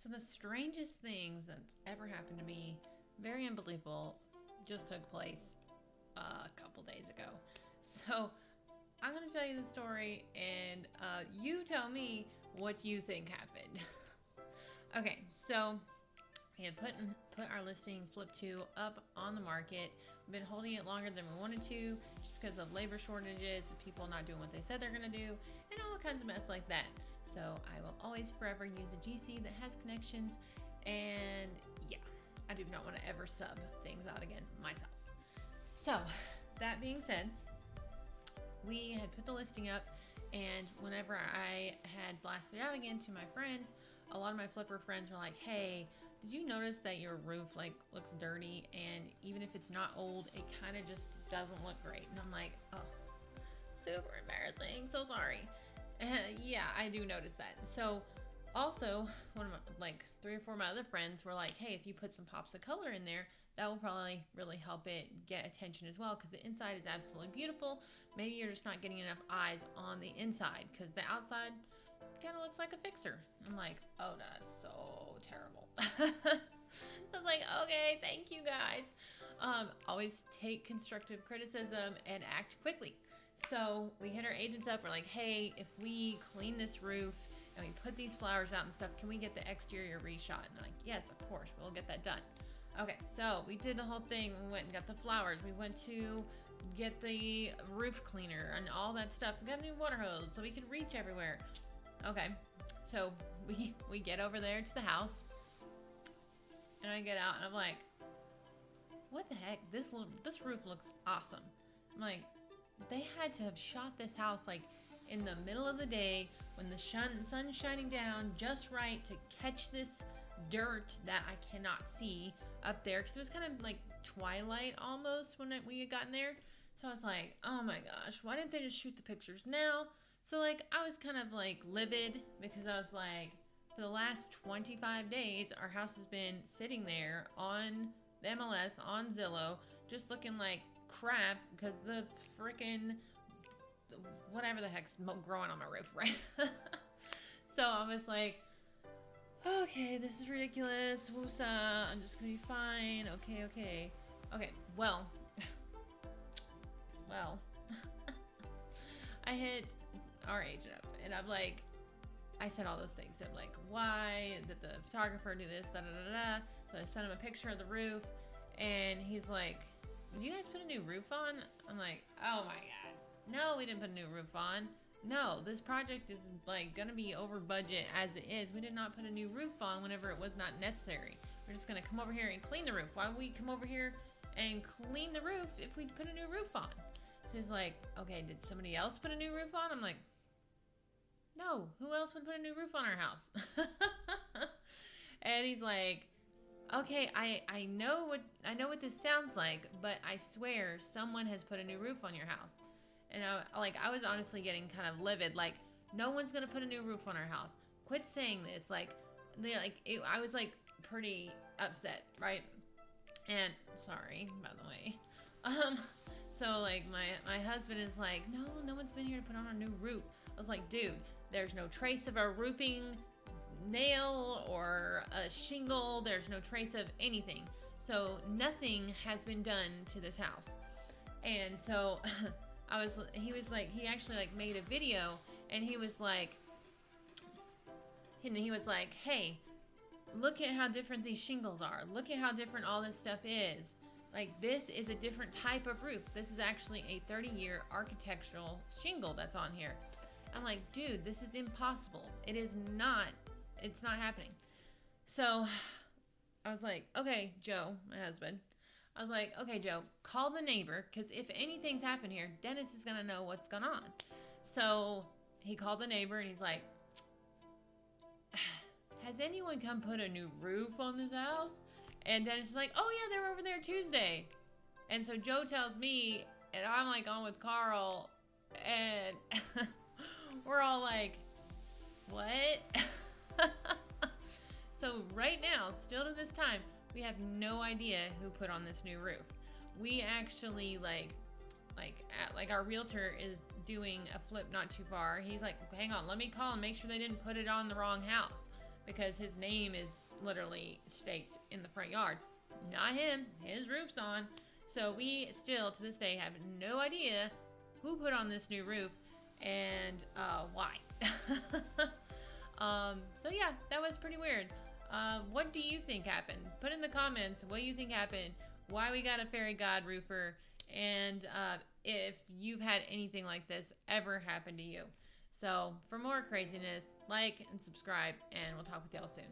So the strangest things that's ever happened to me, very unbelievable, just took place a couple days ago. So I'm gonna tell you the story, and you tell me what you think happened. Okay, so we had put our listing Flip 2 up on the market. We've been holding it longer than we wanted to, just because of labor shortages, and people not doing what they said they're gonna do, and all kinds of mess like that. So I will always forever use a GC that has connections, and yeah, I do not want to ever sub things out again myself. So that being said, we had put the listing up, and whenever I had blasted out again to my friends, a lot of my flipper friends were like, hey, did you notice that your roof like looks dirty, and even if it's not old, it kind of just doesn't look great? And I'm like, oh, super embarrassing, so sorry. Yeah, I do notice that. So also, one of my, like 3 or 4 of my other friends were like, hey, if you put some pops of color in there, that will probably really help it get attention as well, because the inside is absolutely beautiful. Maybe you're just not getting enough eyes on the inside, because the outside kind of looks like a fixer. I'm like, oh, that's so terrible. I was like, okay, thank you guys. Always take constructive criticism and act quickly. So we hit our agents up. We're like, hey, if we clean this roof and we put these flowers out and stuff, can we get the exterior reshot? And they're like, yes, of course, we'll get that done. Okay, so we did the whole thing. We went and got the flowers. We went to get the roof cleaner and all that stuff. We got a new water hose so we could reach everywhere. Okay, so we get over there to the house, and I get out and I'm like, what the heck? This roof looks awesome. I'm like, they had to have shot this house like in the middle of the day when the sun's shining down just right to catch this dirt that I cannot see up there, because it was kind of like twilight almost when we had gotten there. So I was like, oh my gosh, why didn't they just shoot the pictures now? So like I was kind of like livid, because I was like, for the last 25 days our house has been sitting there on the MLS, on Zillow, just looking like crap because the freaking whatever the heck's growing on my roof, right? So I was like, okay, this is ridiculous. Woosa, I'm just gonna be fine. Okay. Well, I hit our agent up, and I'm like, I said all those things. I'm like, why did the photographer do this? Da da da da. So I sent him a picture of the roof, and he's like, did you guys put a new roof on? I'm like, oh my god, no, we didn't put a new roof on. No, this project is like gonna be over budget as it is. We did not put a new roof on whenever it was not necessary. We're just gonna come over here and clean the roof. Why would we come over here and clean the roof if we put a new roof on? So he's like, okay, did somebody else put a new roof on? I'm like, no, who else would put a new roof on our house? And he's like, okay, I know what this sounds like, but I swear someone has put a new roof on your house. And I was honestly getting kind of livid. Like, no one's gonna put a new roof on our house. Quit saying this. I was like pretty upset, right? And sorry, by the way. So like my husband is like, no one's been here to put on a new roof. I was like, dude, there's no trace of a roofing nail or a shingle. There's no trace of anything. So nothing has been done to this house. And so he actually like made a video, and he was like, hey, look at how different these shingles are. Look at how different all this stuff is. Like, this is a different type of roof. This is actually a 30-year architectural shingle that's on here. I'm like, dude, this is impossible. It's not happening. So I was like, okay, Joe, my husband. I was like, okay, Joe, call the neighbor, because if anything's happened here, Dennis is going to know what's going on. So he called the neighbor, and he's like, has anyone come put a new roof on this house? And Dennis is like, oh yeah, they were over there Tuesday. And so Joe tells me, and I'm like on with Carl, and we're all like, what? So right now, still to this time, we have no idea who put on this new roof. We actually like our realtor is doing a flip not too far. He's like, hang on, let me call and make sure they didn't put it on the wrong house. because his name is literally staked in the front yard. Not him. His roof's on. So we still, to this day, have no idea who put on this new roof and why. So yeah, that was pretty weird. What do you think happened? Put in the comments what you think happened, why we got a fairy god roofer, and if you've had anything like this ever happen to you. So for more craziness, like and subscribe, and we'll talk with y'all soon.